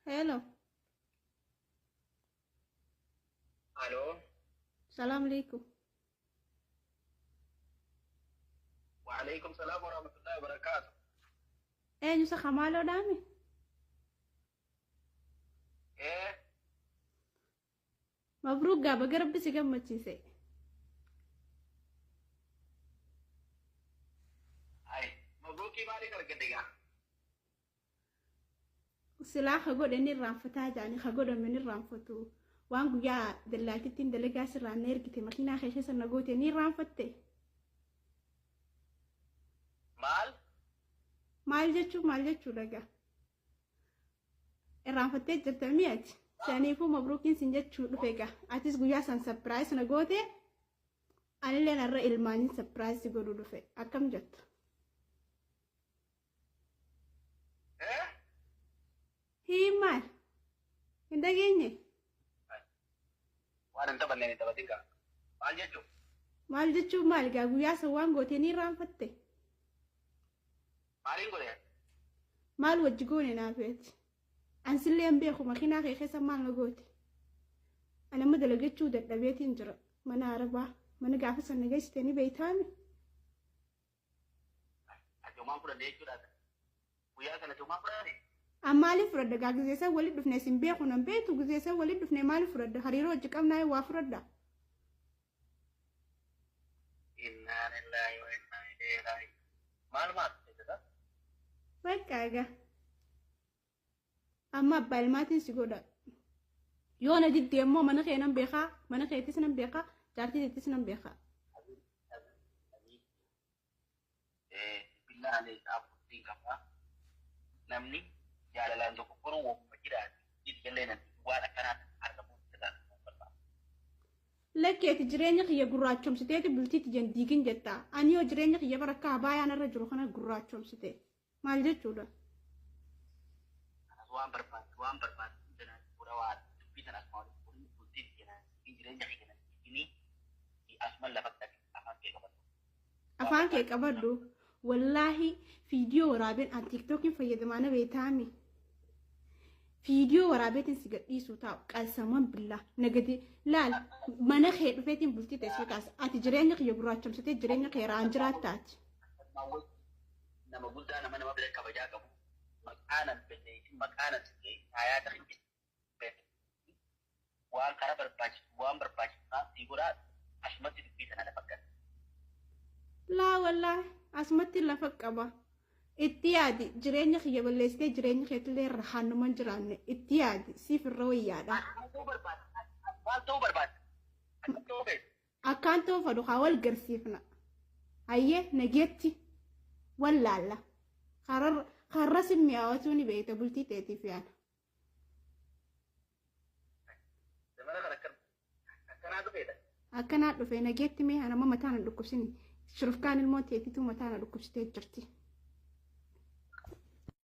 Hello. الو. السلام عليكم. وعليكم السلام ورحمة الله وبركاته. ايه نسا خمالو دامي. ايه مبروك قابا قرب بس قم تشيسي. اي مبروكي مالك القديقة. سلا خغود اني رانفتا جاني خغود من رانفتو. وانغو يا دلالتي تين دلقاس رانير كتي مكينا خيشي سنغوتي ني رانفتي. مال جتشو لغا. رانفتي جرتميات. سانيفو مبروكين سنجتشو لفيقا. اتيس غو يا سان سبرايس نغوتي. أنا لنا الرأي الماني سبرايس يقولوا له في أكم جت. ايه هي مال. إنت جيني. وانا انت بلني انت بدينك مال جتو. مال جتشو مال جابو يا سوان قوتيني رام فتة. مالين قولي. مال وجقوني نافيت. أنسلي أمبيخو مخينا خي خيسا مال نقوتي. أنا مدى لقيتشو دت لبيتي نجرى. منا عربا. منا قافة سنجيش تاني بيتامي. الجمعة فرد ليك كده. ويا سنة الجمعة فرد. أمالي فرد قاعد زيسا ولد دفني سنبيخو نبيتو زيسا ولد دفني مالي فرد هريرو جكام ناي وافرد. إنا لله وإنا إليه راجعون. معلومات كده. Baikaaga. Amma balmaatiin si godha. Yoo na didde immoo mana kee nan beekaa, mana keetis nan beekaa, jaartiitis nan beekaa. بالله عليك أبوتي كفا. نمني جاللان تو كفرو ومجرد. يتكلمنا وانا كانت أربعون كذا. Lakkeeti jireenya kiyya gurraachomsiteeti bultiitti jandiigin jettaa. Ani yoo jireenya kiyya barakkaa baay'aan irra jiru kana gurraachomsite. Maal jechuudha? waan barbaad dana pura waa dubbii tan asmaa waliin bultii jena jireenya keenya ini asma lafa tafi Afaan kee qabadhu. Wallaahi fiidiyoo waraabeen aan tiktookiin fayyadamaana beetaami. Fiidiyoo waraabeetiin si gadhiisuu taa'u qalsaman billaa nagadi laal mana kee dhufeetiin bultii teessoo kaasa ati jireenya kiyya gurraachomsitee jireenya kee raan jiraattaati. nama guddaa nama bira kabajaa qabu maqaanan beekeetiin maqaanan hayaata hin waan kana barbaachisaa figuraa asumatti dubbii sana lafa gala. Laa wallaahi asumatti lafa qaba. Itti yaadi jireenya kiyya balleessitee jireenya keetillee irra haanuman jiraanne itti yaadi siif irra wayyaadha. Maal ta'uu barbaada? Akkaan ta'uu fadhu haa wal garsiifna. Hayyee nageetti wallaalla. Karra simmiyaawwatuu ni beekta bultii teetiif yaada. Akkanaa dhufee nageetti mee nama mataa na dhukkubsini. Shurufkaan ilmoo teetituu mataa na dhukkubsitee jirti.